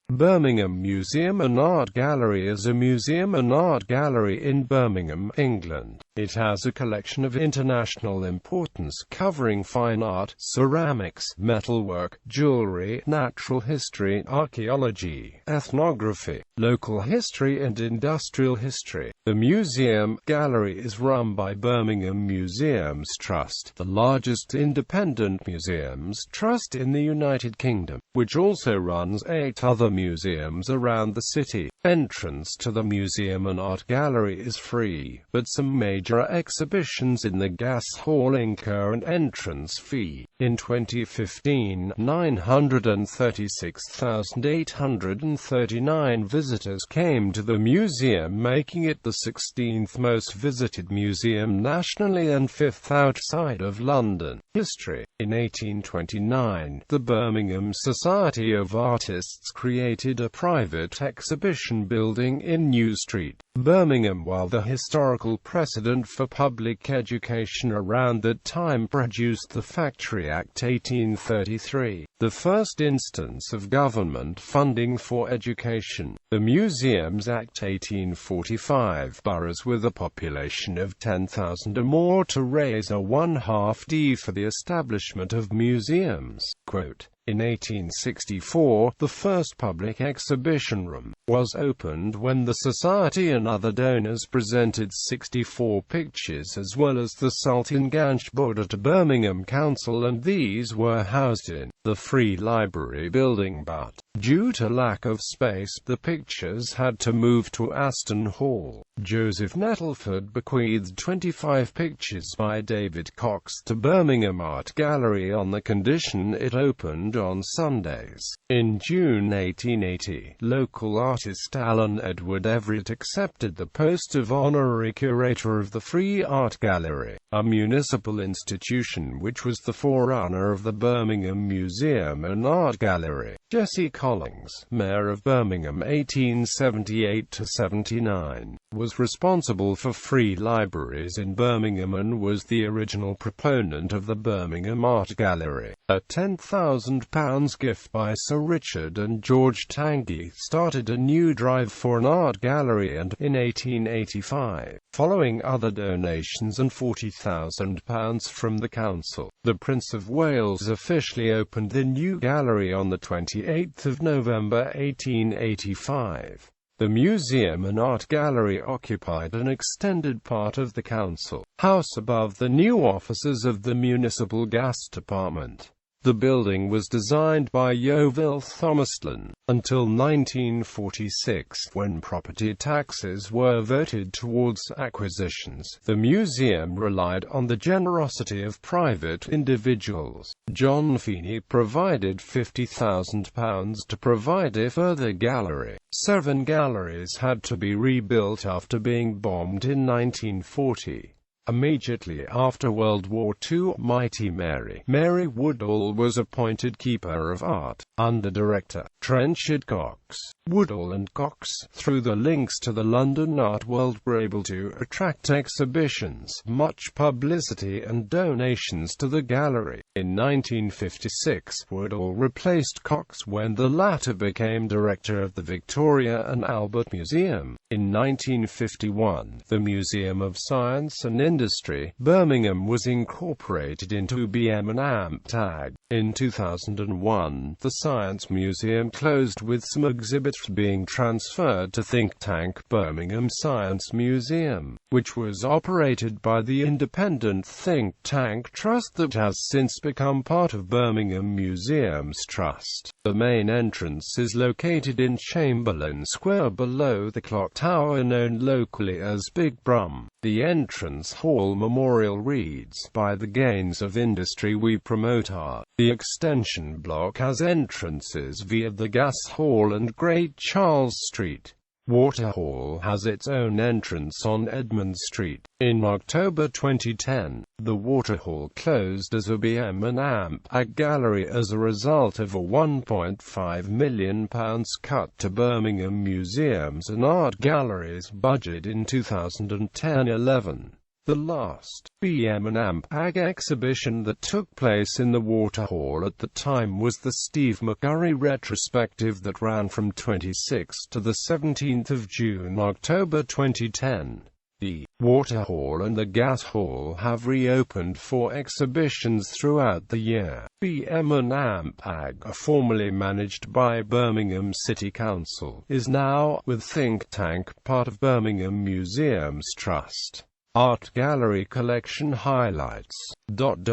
Birmingham Museum and Art Gallery is a museum and art gallery in Birmingham, England. It has a collection of international importance covering fine art, ceramics, metalwork, jewellery, natural history, archaeology, ethnography, local history and industrial history. The museum gallery is run by Birmingham Museums Trust, the largest independent museums trust in the United Kingdom, which also runs 8 other museums around the city. Entrance to the museum and art gallery is free, but some major exhibitions in the gas hall incur an entrance fee. In 2015, 936,839 visitors came to the museum, making it the 16th most visited museum nationally and 5th outside of London. History. In 1829, the Birmingham Society of Artists created a private exhibition building in New Street, Birmingham, while the historical precedent for public education around that time produced the Factory Act 1833, the first instance of government funding for education. The Museums Act 1845 boroughs with a population of 10,000 or more to raise a 1/2d for the establishment of museums. Quote, in 1864, the first public exhibition room was opened when the Society and other donors presented 64 pictures as well as the Sultan Ganj Border to Birmingham Council, and these were housed in the Free Library building, but, due to lack of space, the pictures had to move to Aston Hall. Joseph Nettleford bequeathed 25 pictures by David Cox to Birmingham Art Gallery on the condition it opened on Sundays. In June 1880, local artist Alan Edward Everett accepted the post of honorary curator of the Free Art Gallery, a municipal institution which was the forerunner of the Birmingham Museum and Art Gallery. Jesse Collings, Mayor of Birmingham 1878–79, was responsible for free libraries in Birmingham and was the original proponent of the Birmingham Art Gallery. A £10,000 gift by Sir Richard and George Tanguy started a new drive for an art gallery, and, in 1885, following other donations and £40,000 from the council, the Prince of Wales officially opened the new gallery on the 28th of November 1885. The museum and art gallery occupied an extended part of the council house above the new offices of the municipal gas department. The building was designed by Yeovil Thomaston until 1946, when property taxes were voted towards acquisitions. The museum relied on the generosity of private individuals. John Feeney provided £50,000 to provide a further gallery. 7 galleries had to be rebuilt after being bombed in 1940. Immediately after World War II, Mighty Mary Woodall was appointed Keeper of Art, under director Trenchard Cox. Woodall and Cox, through the links to the London art world, were able to attract exhibitions, much publicity and donations to the gallery. In 1956, Woodall replaced Cox when the latter became director of the Victoria and Albert Museum. In 1951, the Museum of Science and Industry, Birmingham, was incorporated into BM&AMP tag. In 2001, the Science Museum closed, with some exhibits being transferred to think tank Birmingham Science Museum, which was operated by the independent think tank Trust that has since become part of Birmingham Museums Trust. The main entrance is located in Chamberlain Square below the clock tower known locally as Big Brum. The entrance hall memorial reads, "By the gains of industry we promote art." The extension block has entrances via the Gas Hall and Great Charles Street. Waterhall has its own entrance on Edmund Street. In October 2010, the Waterhall closed as a BM&AMP art gallery as a result of a £1.5 million cut to Birmingham Museums and Art Gallery's budget in 2010-11. The last BM&AMPAG exhibition that took place in the Waterhall at the time was the Steve McCurry retrospective that ran from 26 to the 17th of June, October 2010. The Waterhall and the Gas Hall have reopened for exhibitions throughout the year. BM&AMPAG, formerly managed by Birmingham City Council, is now, with think tank, part of Birmingham Museums Trust. Art Gallery Collection Highlights. Ford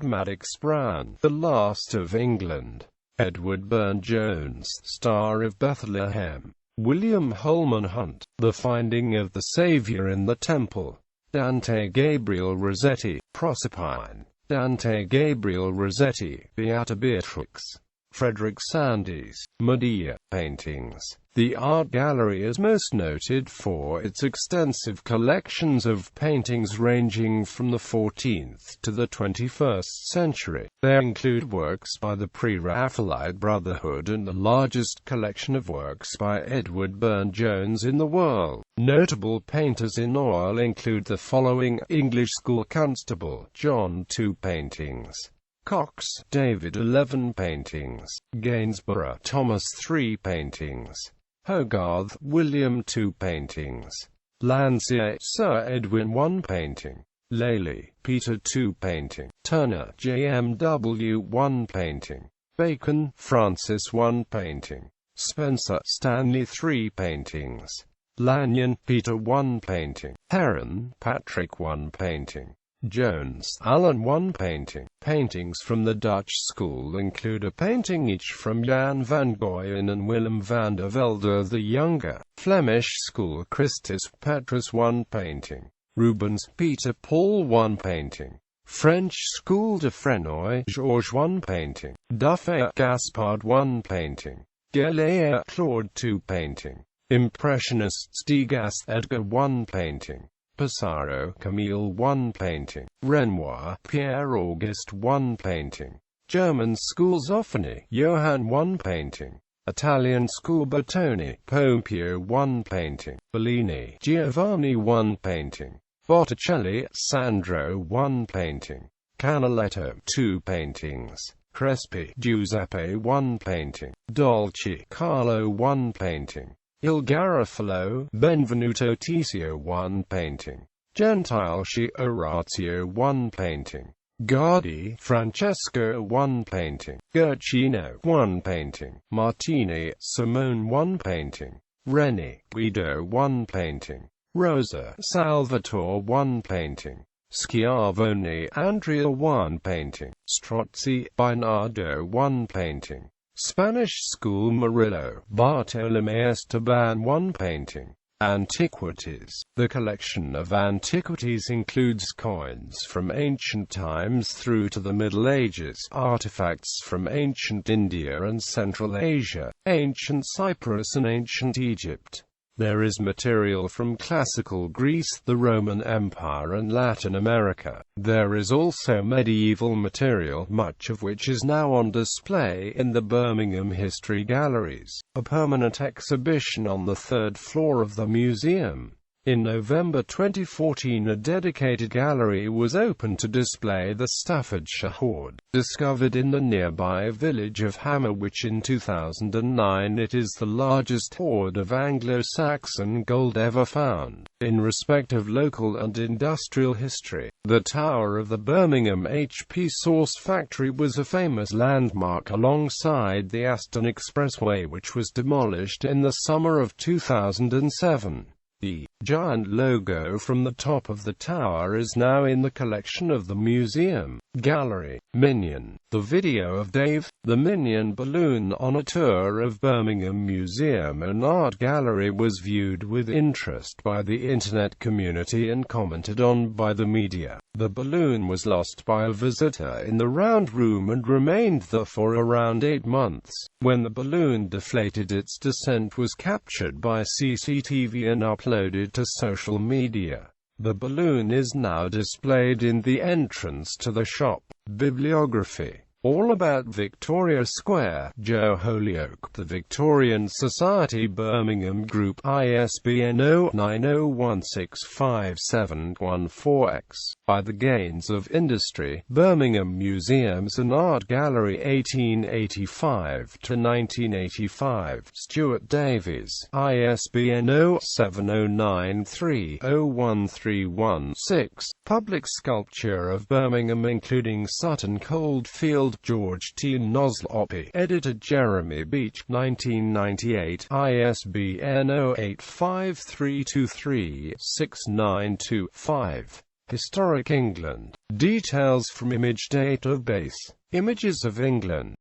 Madox Brown, The Last of England. Edward Burne-Jones, Star of Bethlehem. William Holman Hunt, The Finding of the Saviour in the Temple. Dante Gabriel Rossetti, Proserpine. Dante Gabriel Rossetti, Beata Beatrix. Frederick Sandys, Medea paintings. The art gallery is most noted for its extensive collections of paintings ranging from the 14th to the 21st century. They include works by the Pre-Raphaelite Brotherhood and the largest collection of works by Edward Burne-Jones in the world. Notable painters in oil include the following: English School Constable, John 2 paintings. Cox, David 11 paintings. Gainsborough, Thomas 3 paintings. Hogarth, William 2 paintings. Landseer, Sir Edwin 1 painting. Lely, Peter 2 painting. Turner, JMW 1 painting. Bacon, Francis 1 painting. Spencer, Stanley 3 paintings. Lanyon, Peter 1 painting. Heron, Patrick 1 painting. Jones, Alan 1 painting. Paintings from the Dutch school include a painting each from Jan van Goyen and Willem van der Velde the Younger. Flemish school Christus Petrus 1 painting. Rubens, Peter Paul 1 painting. French school de Fresnoy, Georges 1 painting. Dufay, Gaspard 1 painting. Gelea, Claude 2 painting. Impressionists, Degas, Edgar 1 painting. Pissarro, Camille 1 painting. Renoir, Pierre-Auguste 1 painting. German school Zoffany, Johann 1 painting. Italian school Bertoni, Pompeo 1 painting. Bellini, Giovanni 1 painting. Botticelli, Sandro 1 painting. Canaletto, 2 paintings. Crespi, Giuseppe 1 painting. Dolce, Carlo 1 painting. Il Garofalo, Benvenuto Tizio 1 painting. Gentileschi, Orazio 1 painting. Guardi, Francesco 1 painting. Guercino 1 painting. Martini, Simone 1 painting. Reni, Guido 1 painting. Rosa, Salvatore 1 painting. Schiavone, Andrea 1 painting. Strozzi, Bernardo 1 painting. Spanish school Murillo, Bartolomé Esteban 1 painting. Antiquities. The collection of antiquities includes coins from ancient times through to the Middle Ages, artifacts from ancient India and Central Asia, ancient Cyprus and ancient Egypt. There is material from classical Greece, the Roman Empire and Latin America. There is also medieval material, much of which is now on display in the Birmingham History Galleries, a permanent exhibition on the third floor of the museum. In November 2014 a dedicated gallery was opened to display the Staffordshire hoard, discovered in the nearby village of Hammer, which in 2009 it is the largest hoard of Anglo-Saxon gold ever found. In respect of local and industrial history, the tower of the Birmingham HP Sauce Factory was a famous landmark alongside the Aston Expressway, which was demolished in the summer of 2007. The giant logo from the top of the tower is now in the collection of the museum. Gallery. Minion. The video of Dave, the Minion balloon on a tour of Birmingham Museum and Art Gallery was viewed with interest by the internet community and commented on by the media. The balloon was lost by a visitor in the round room and remained there for around 8 months. When the balloon deflated, its descent was captured by CCTV and uploaded to social media. The balloon is now displayed in the entrance to the shop. Bibliography. All About Victoria Square, Joe Holyoke, The Victorian Society Birmingham Group, ISBN 0-90165714-X, By the Gains of Industry, Birmingham Museums and Art Gallery 1885–1985, Stuart Davies, ISBN 0-7093-01316, Public Sculpture of Birmingham including Sutton Coldfield, George T. Nosloppy, Editor Jeremy Beach, 1998, ISBN 0853236925. Historic England. Details from Image Database. Images of England.